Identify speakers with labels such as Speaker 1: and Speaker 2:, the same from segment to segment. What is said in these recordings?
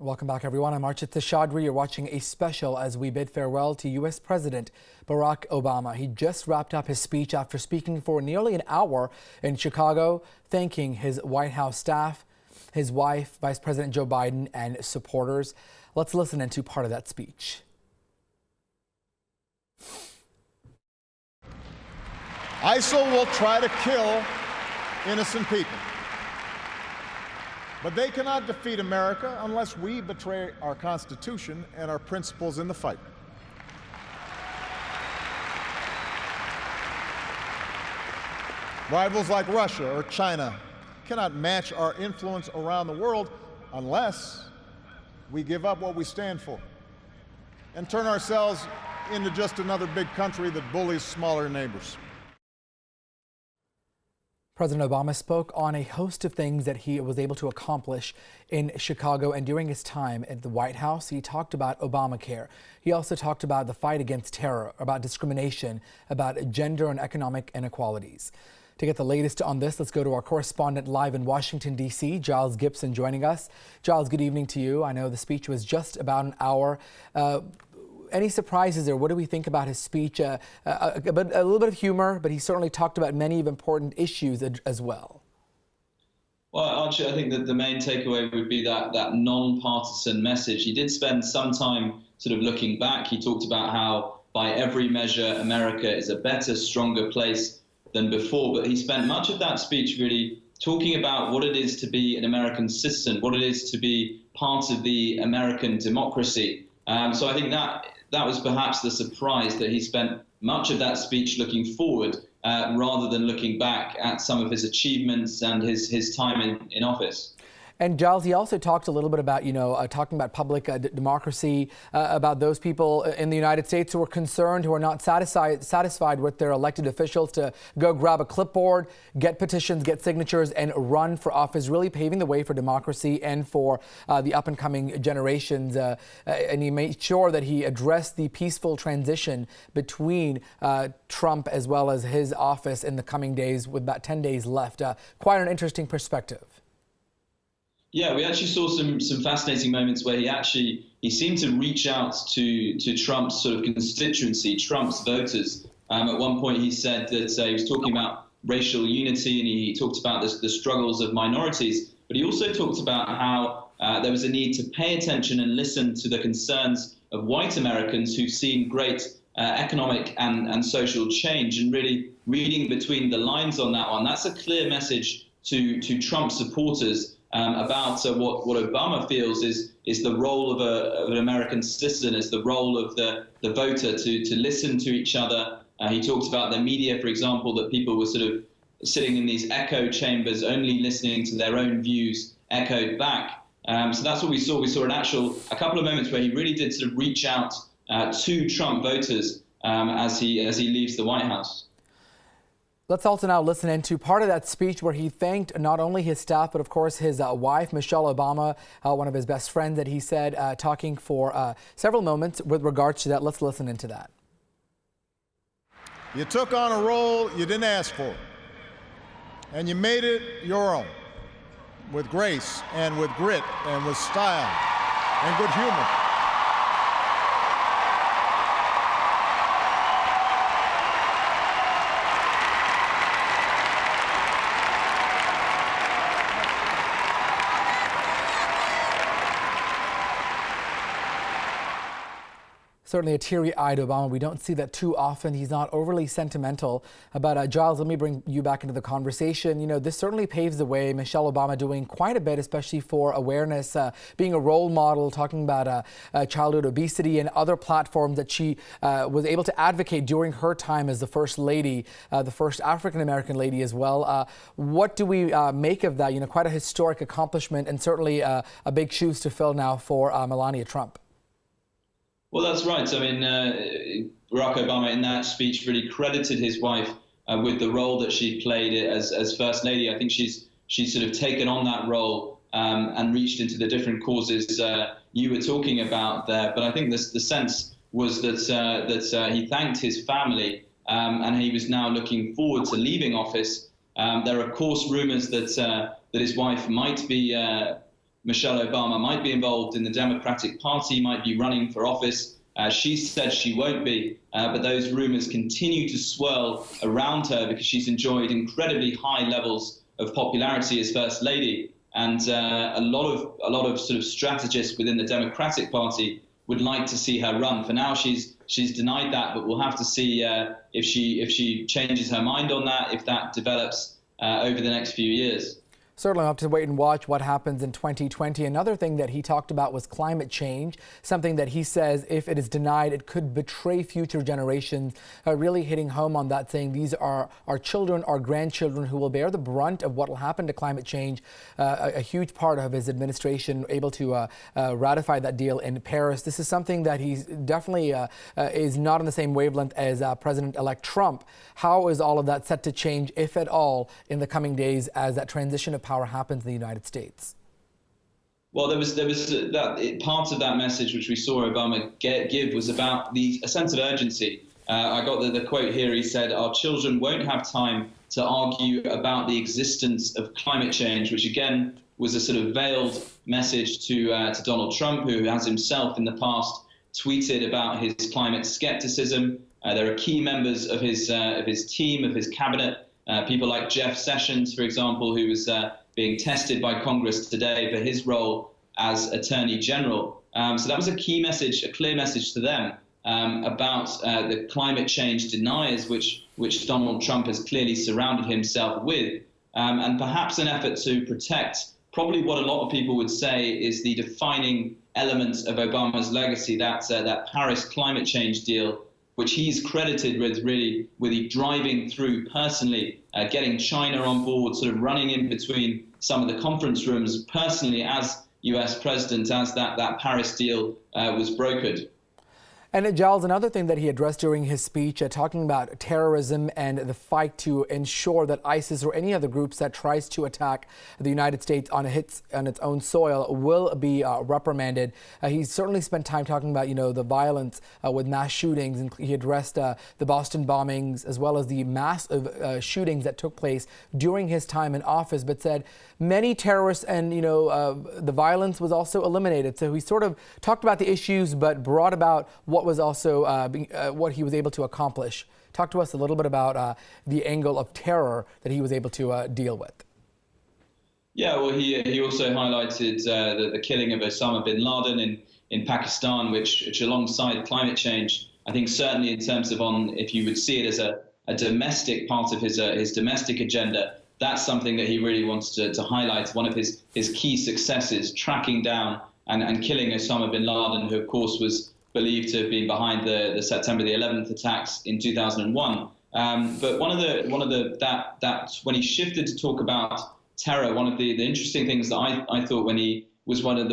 Speaker 1: Welcome back, everyone. I'm Archit Tashadri. You're watching a special as we bid farewell to U.S. President Barack Obama. He just wrapped up his speech after speaking for nearly an hour in Chicago, thanking his White House staff, his wife, Vice President Joe Biden, and supporters. Let's listen into part of that speech.
Speaker 2: ISIL will try to kill innocent people. But they cannot defeat America unless we betray our Constitution and our principles in the fight. Rivals like Russia or China cannot match our influence around the world unless we give up what we stand for and turn ourselves into just another big country that bullies smaller neighbors.
Speaker 1: President Obama spoke on a host of things that he was able to accomplish in Chicago, and during his time at the White House, he talked about Obamacare. He also talked about the fight against terror, about discrimination, about gender and economic inequalities. To get the latest on this, let's go to our correspondent live in Washington, D.C., Giles Gibson, joining us. Giles, good evening to you. I know the speech was just about an hour. Any surprises there? What do we think about his speech? A little bit of humor, but he certainly talked about many of important issues as well.
Speaker 3: Well, Archie, I think that the main takeaway would be that non-partisan message. He did spend some time sort of looking back. He talked about how, by every measure, America is a better, stronger place than before. But he spent much of that speech really talking about what it is to be an American citizen, what it is to be part of the American democracy. So I think that was perhaps the surprise, that he spent much of that speech looking forward rather than looking back at some of his achievements and his time in office. And
Speaker 1: Giles, he also talked a little bit about, talking about public democracy, about those people in the United States who are concerned, who are not satisfied with their elected officials, to go grab a clipboard, get petitions, get signatures, and run for office, really paving the way for democracy and for the up-and-coming generations. And he made sure that he addressed the peaceful transition between Trump as well as his office in the coming days, with about 10 days left. Quite an interesting perspective.
Speaker 3: Yeah, we actually saw some fascinating moments where he seemed to reach out to Trump's sort of constituency, Trump's voters. At one point he said that he was talking about racial unity, and he talked about the struggles of minorities, but he also talked about how there was a need to pay attention and listen to the concerns of white Americans who've seen great economic and social change, and really reading between the lines on that one. That's a clear message to Trump supporters about what Obama feels is the role of an American citizen, is the role of the voter to listen to each other. He talked about the media, for example, that people were sort of sitting in these echo chambers, only listening to their own views echoed back. So that's what we saw. We saw a couple of moments where he really did sort of reach out to Trump voters as he leaves the White House.
Speaker 1: Let's also now listen into part of that speech where he thanked not only his staff, but of course his wife, Michelle Obama, one of his best friends, that he said, talking for several moments with regards to that. Let's listen into that.
Speaker 2: You took on a role you didn't ask for, and you made it your own, with grace and with grit and with style and good humor.
Speaker 1: Certainly a teary-eyed Obama. We don't see that too often. He's not overly sentimental. But Giles, let me bring you back into the conversation. This certainly paves the way. Michelle Obama doing quite a bit, especially for awareness, being a role model, talking about childhood obesity and other platforms that she was able to advocate during her time as the First Lady, the first African-American lady as well. What do we make of that? Quite a historic accomplishment, and certainly a big shoes to fill now for Melania Trump.
Speaker 3: Well, that's right. I mean, Barack Obama in that speech really credited his wife with the role that she played as First Lady. I think she's sort of taken on that role and reached into the different causes you were talking about there. But I think the sense was that he thanked his family and he was now looking forward to leaving office. There are, of course, rumors that his wife might be Michelle Obama might be involved in the Democratic Party, might be running for office. She said she won't be, but those rumors continue to swirl around her because she's enjoyed incredibly high levels of popularity as First Lady. And a lot of sort of strategists within the Democratic Party would like to see her run. For now, she's denied that, but we'll have to see if she changes her mind on that, if that develops over the next few years.
Speaker 1: Certainly, we'll have to wait and watch what happens in 2020. Another thing that he talked about was climate change, something that he says if it is denied, it could betray future generations, really hitting home on that, saying these are our children, our grandchildren who will bear the brunt of what will happen to climate change. A huge part of his administration able to ratify that deal in Paris. This is something that he's definitely is not on the same wavelength as President-elect Trump. How is all of that set to change, if at all, in the coming days as that transition of power happens in the United States?
Speaker 3: Well, there was that part of that message which we saw Obama give was about a sense of urgency. I got the quote here. He said, "Our children won't have time to argue about the existence of climate change," which again was a sort of veiled message to Donald Trump, who has himself in the past tweeted about his climate skepticism. There are key members of his team, of his cabinet, people like Jeff Sessions, for example, who was being tested by Congress today for his role as Attorney General. So that was a key message, a clear message to them about the climate change deniers, which Donald Trump has clearly surrounded himself with, and perhaps an effort to protect probably what a lot of people would say is the defining element of Obama's legacy, that Paris climate change deal, which he's credited with driving through personally, getting China on board, sort of running in between some of the conference rooms personally as US president, as that Paris deal was brokered.
Speaker 1: And Giles, another thing that he addressed during his speech, talking about terrorism and the fight to ensure that ISIS or any other groups that tries to attack the United States on its own soil will be reprimanded. He certainly spent time talking about, the violence with mass shootings, and he addressed the Boston bombings as well as the mass of shootings that took place during his time in office, but said many terrorists and, the violence was also eliminated. So he sort of talked about the issues, but brought about what was also what he was able to accomplish. Talk to us a little bit about the angle of terror that he was able to deal with.
Speaker 3: Yeah, well, he also highlighted the killing of Osama bin Laden in Pakistan, which alongside climate change, I think certainly in terms of if you would see it as a domestic part of his domestic agenda, that's something that he really wants to highlight. One of his key successes, tracking down and killing Osama bin Laden, who of course was believed to have been behind the September the 11th attacks in 2001. But when he shifted to talk about terror, one of the interesting things that I thought when he was probably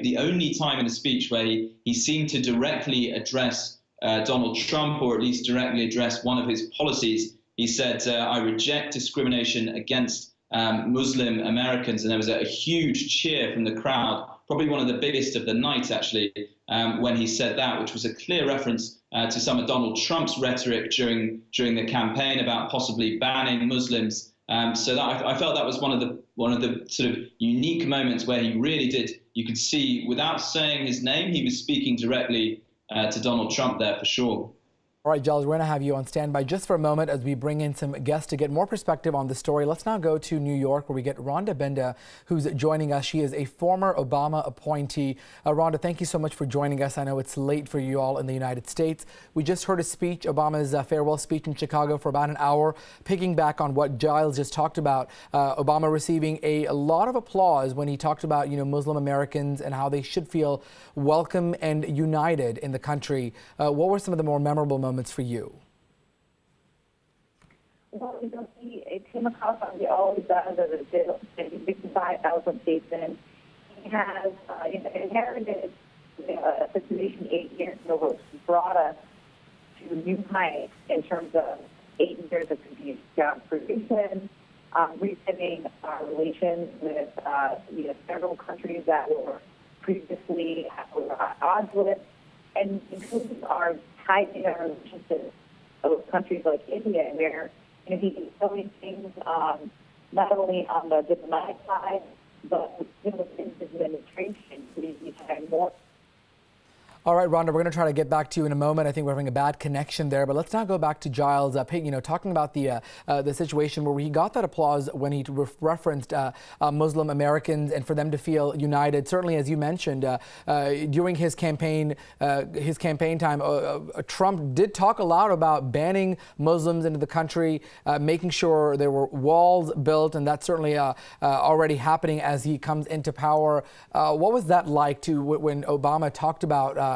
Speaker 3: the only time in a speech where he seemed to directly address Donald Trump, or at least directly address one of his policies. He said, "I reject discrimination against Muslim Americans," and there was a huge cheer from the crowd, probably one of the biggest of the night, actually, when he said that, which was a clear reference to some of Donald Trump's rhetoric during the campaign about possibly banning Muslims. So that I felt that was one of the sort of unique moments where he really did. You could see, without saying his name, he was speaking directly to Donald Trump there for sure.
Speaker 1: All right, Giles, we're going to have you on standby just for a moment as we bring in some guests to get more perspective on the story. Let's now go to New York, where we get Rhonda Benda, who's joining us. She is a former Obama appointee. Rhonda, thank you so much for joining us. I know it's late for you all in the United States. We just heard a speech, Obama's farewell speech in Chicago for about an hour, picking back on what Giles just talked about. Obama receiving a lot of applause when he talked about, Muslim Americans and how they should feel welcome and united in the country. What were some of the more memorable moments for you?
Speaker 4: Well, it came across as he always does as a big eloquent statement. He has inherited a situation 8 years ago, which brought us to new heights in terms of 8 years of continued job creation, resetting our relations with several countries that were previously at odds with, and including our tightening our relationships with countries like India, where he is doing things not only on the diplomatic side, but within his administration, he's had more.
Speaker 1: All right, Rhonda, we're going to try to get back to you in a moment. I think we're having a bad connection there, but let's now go back to Giles Payton, talking about the situation where he got that applause when he referenced Muslim Americans and for them to feel united. Certainly, as you mentioned, during his campaign time, Trump did talk a lot about banning Muslims into the country, making sure there were walls built, and that's certainly already happening as he comes into power. What was that like when Obama talked about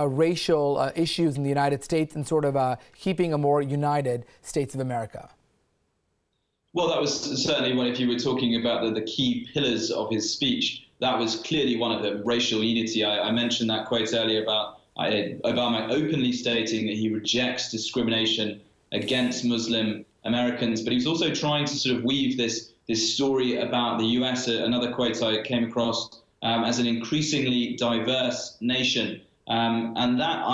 Speaker 1: racial issues in the United States and sort of keeping a more united States of America?
Speaker 3: Well, that was certainly one, if you were talking about the key pillars of his speech, that was clearly one of them, racial unity. I mentioned that quote earlier about Obama openly stating that he rejects discrimination against Muslim Americans, but he was also trying to sort of weave this story about the US, another quote I came across, as an increasingly diverse nation. And that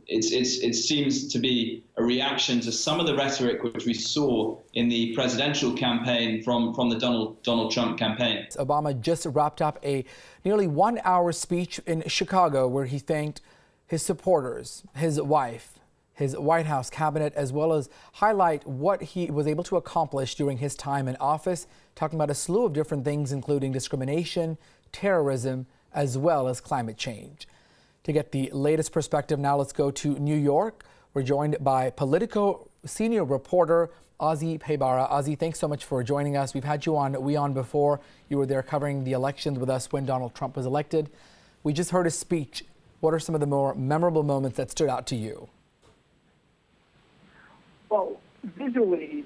Speaker 3: it seems to be a reaction to some of the rhetoric which we saw in the presidential campaign from the Donald Trump campaign.
Speaker 1: Obama just wrapped up a nearly 1 hour speech in Chicago where he thanked his supporters, his wife, his White House cabinet, as well as highlight what he was able to accomplish during his time in office, talking about a slew of different things, including discrimination, terrorism, as well as climate change. To get the latest perspective now, let's go to New York. We're joined by Politico senior reporter Ozzy Paybara. Ozzy, thanks so much for joining us. We've had you on WeOn before. You were there covering the elections with us when Donald Trump was elected. We just heard his speech. What are some of the more memorable moments that stood out to you?
Speaker 5: Well, visually,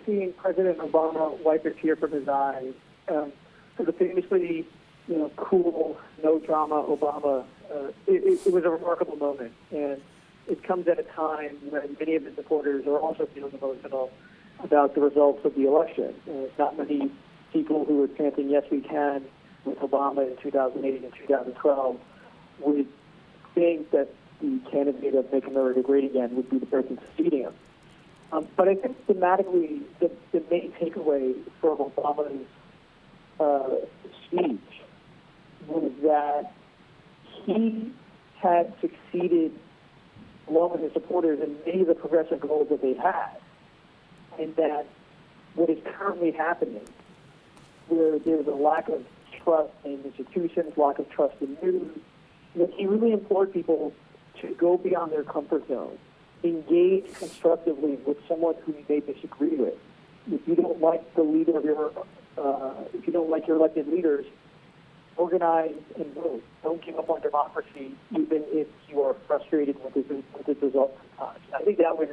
Speaker 5: seeing President Obama wipe a tear from his eye, for the famously, cool, no drama Obama, it was a remarkable moment, and it comes at a time when many of his supporters are also feeling emotional about the results of the election. Not many people who were chanting "Yes, we can" with Obama in 2008 and 2012 would think that the candidate of "Make America Great Again" would be the person succeeding him. But I think thematically, the main takeaway from Obama's speech was that he had succeeded, along with his supporters, in many of the progressive goals that they had, and that what is currently happening, where there's a lack of trust in institutions, lack of trust in news, that he really implored people to go beyond their comfort zone, engage constructively with someone who you may disagree with. If you don't like the leader of your, if you don't like your elected leaders, organize and vote. Don't give up on democracy, even if you are frustrated with its results sometimes. I think that was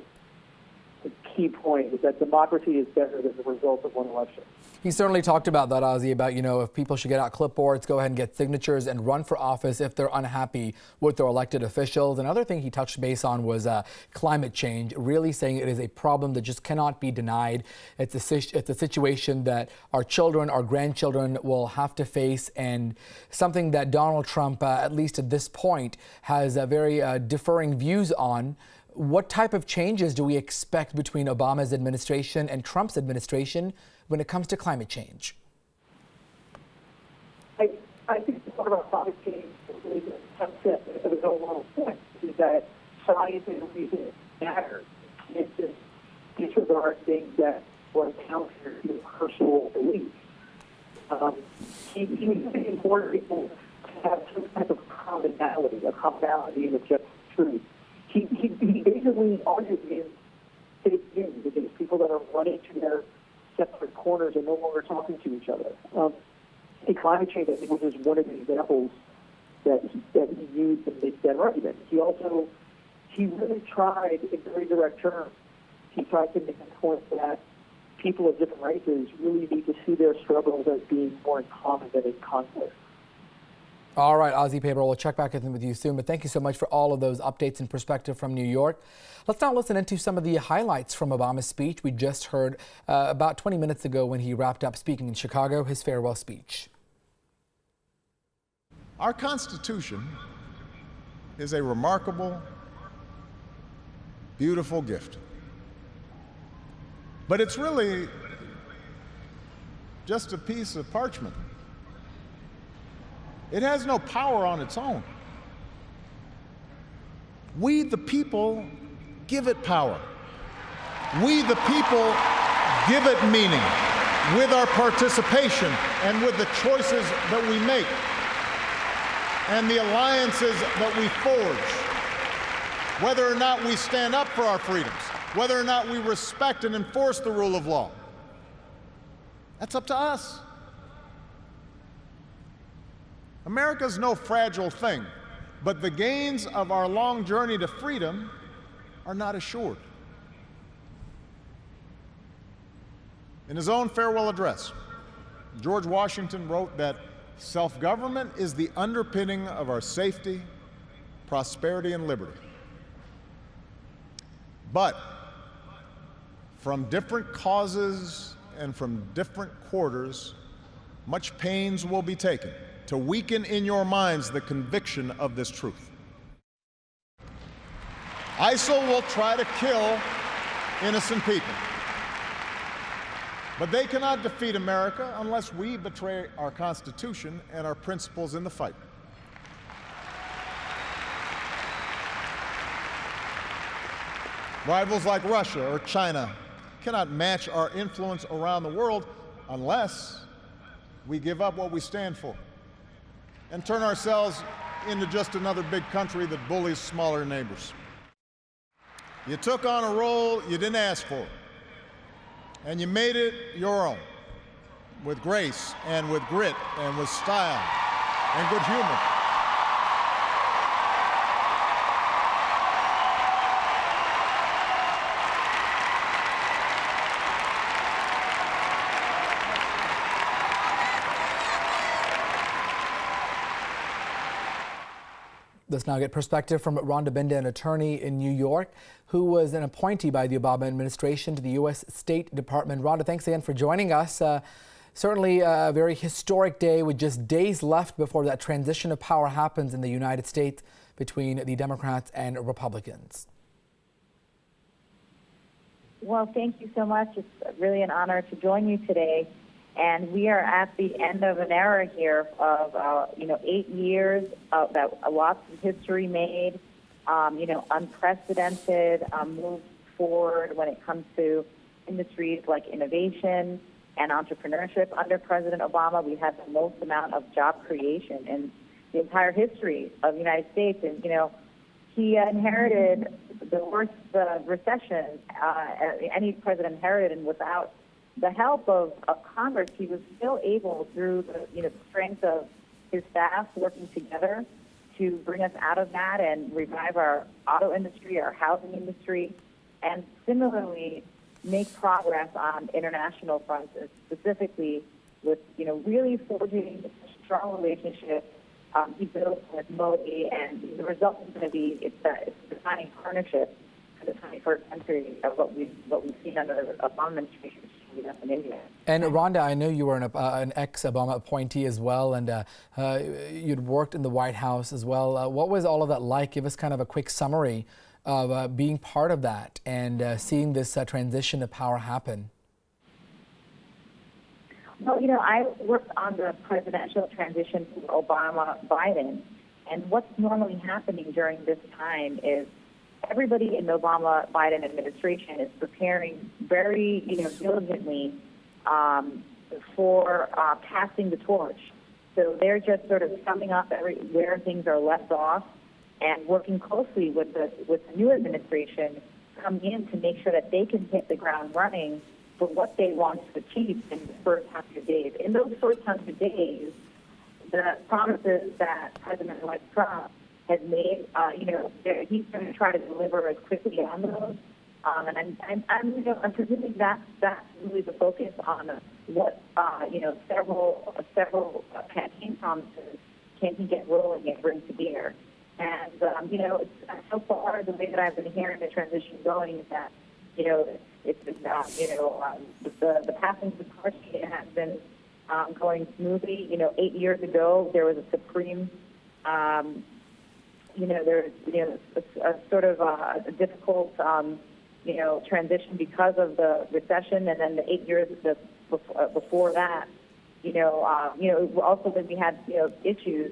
Speaker 5: the key point, is that democracy is better than the result of one election.
Speaker 1: He certainly talked about that, Ozzy, about, if people should get out clipboards, go ahead and get signatures and run for office if they're unhappy with their elected officials. Another thing he touched base on was climate change, really saying it is a problem that just cannot be denied. It's a situation that our children, our grandchildren will have to face, and something that Donald Trump, at least at this point, has very differing views on. What type of changes do we expect between Obama's administration and Trump's administration when it comes to climate change?
Speaker 5: I think part of our climate change is the concept of the overall point, is that science and reason matter. It's just disregard things that were counter to personal beliefs. He was really important people to have some type of commonality in objective truth. He basically argued against fake news, against people that are running to their separate corners and no longer talking to each other. In climate change, I think, was just one of the examples that he used to make that argument. He really tried, in very direct terms, he tried to make the point that people of different races really need to see their struggles as being more in common than in conflict.
Speaker 1: All right, Ozzy Paybara, we'll check back in with you soon, but thank you so much for all of those updates and perspective from New York. Let's now listen into some of the highlights from Obama's speech. We just heard about 20 minutes ago when he wrapped up speaking in Chicago, his farewell speech.
Speaker 2: Our Constitution is a remarkable, beautiful gift. But it's really just a piece of parchment. It has no power on its own. We, the people, give it power. We, the people, give it meaning with our participation and with the choices that we make and the alliances that we forge. Whether or not we stand up for our freedoms, whether or not we respect and enforce the rule of law, that's up to us. America's no fragile thing, but the gains of our long journey to freedom are not assured. In his own farewell address, George Washington wrote that self-government is the underpinning of our safety, prosperity, and liberty. But from different causes and from different quarters, much pains will be taken to weaken in your minds the conviction of this truth. ISIL will try to kill innocent people, but they cannot defeat America unless we betray our Constitution and our principles in the fight. Rivals like Russia or China cannot match our influence around the world unless we give up what we stand for and turn ourselves into just another big country that bullies smaller neighbors. You took on a role you didn't ask for, and you made it your own, with grace and with grit and with style and good humor.
Speaker 1: Let's now get perspective from Rhonda Binda, an attorney in New York, who was an appointee by the Obama administration to the U.S. State Department. Rhonda, thanks again for joining us. Certainly a very historic day with just days left before that transition of power happens in the United States between the Democrats and Republicans.
Speaker 4: Well, thank you so much. It's really an honor to join you today. And we are at the end of an era here of, 8 years that lots of history made, unprecedented move forward when it comes to industries like innovation and entrepreneurship. Under President Obama, we had the most amount of job creation in the entire history of the United States. And, he inherited the worst recession any president inherited, and without the help of Congress, he was still able, through the strength of his staff working together, to bring us out of that and revive our auto industry, our housing industry, and similarly make progress on international fronts, specifically with really forging a strong relationship he built with Modi, and the result is going to be it's a defining partnership for the 21st century of what we've seen under the Obama administration. In India.
Speaker 1: And Rhonda, I know you were an ex-Obama appointee as well, and you'd worked in the White House as well. What was all of that like? Give us kind of a quick summary of being part of that and seeing this transition of power happen.
Speaker 4: Well, I worked on the presidential transition to Obama-Biden, and what's normally happening during this time is everybody in the Obama-Biden administration is preparing very, diligently for passing the torch. So they're just sort of summing up where things are left off and working closely with the new administration coming in to make sure that they can hit the ground running for what they want to achieve in the first 100 days. In those first 100 days, the promises that President-elect Trump has made, he's going to try to deliver as quickly on those. And I'm presuming that's really the focus on what, several campaign promises can he get rolling and bring to bear. And, so far, the way that I've been hearing the transition going is that, it's been, the passing of the torch has been going smoothly. 8 years ago, there was a supreme there's a sort of a difficult transition because of the recession, and then the 8 years, the before that, also then we had, issues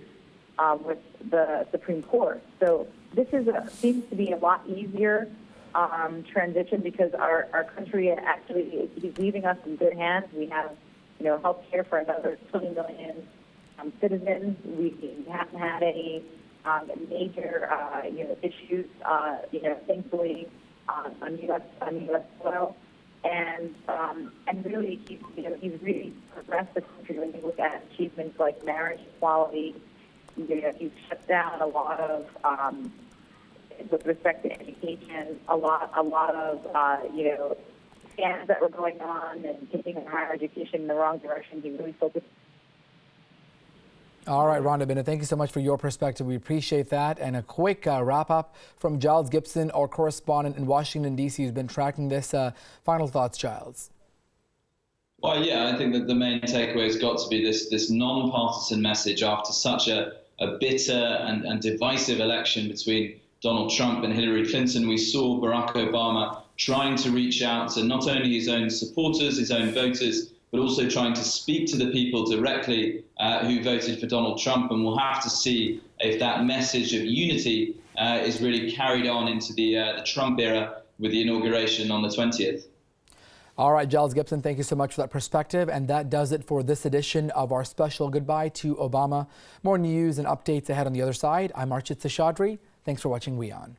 Speaker 4: with the Supreme Court. So this seems to be a lot easier transition because our country actually is leaving us in good hands. We have, health care for another 20 million citizens. We haven't had any major, issues, thankfully, on U.S. soil. And really, he's really progressed the country when you look at achievements like marriage equality. He's shut down a lot of, with respect to education, a lot of, scams that were going on and taking higher education in the wrong direction. He really focused.
Speaker 1: All right, Rhonda Bennett, thank you so much for your perspective. We appreciate that. And a quick wrap-up from Giles Gibson, our correspondent in Washington, D.C., who's been tracking this. Final thoughts, Giles.
Speaker 3: Well, yeah, I think that the main takeaway has got to be this non-partisan message after such a bitter and divisive election between Donald Trump and Hillary Clinton. We saw Barack Obama trying to reach out to not only his own supporters, his own voters, but also trying to speak to the people directly who voted for Donald Trump. And we'll have to see if that message of unity is really carried on into the Trump era with the inauguration on the 20th.
Speaker 1: All right, Giles Gibson, thank you so much for that perspective. And that does it for this edition of our special Goodbye to Obama. More news and updates ahead on the other side. I'm Archit Seshadri. Thanks for watching WION.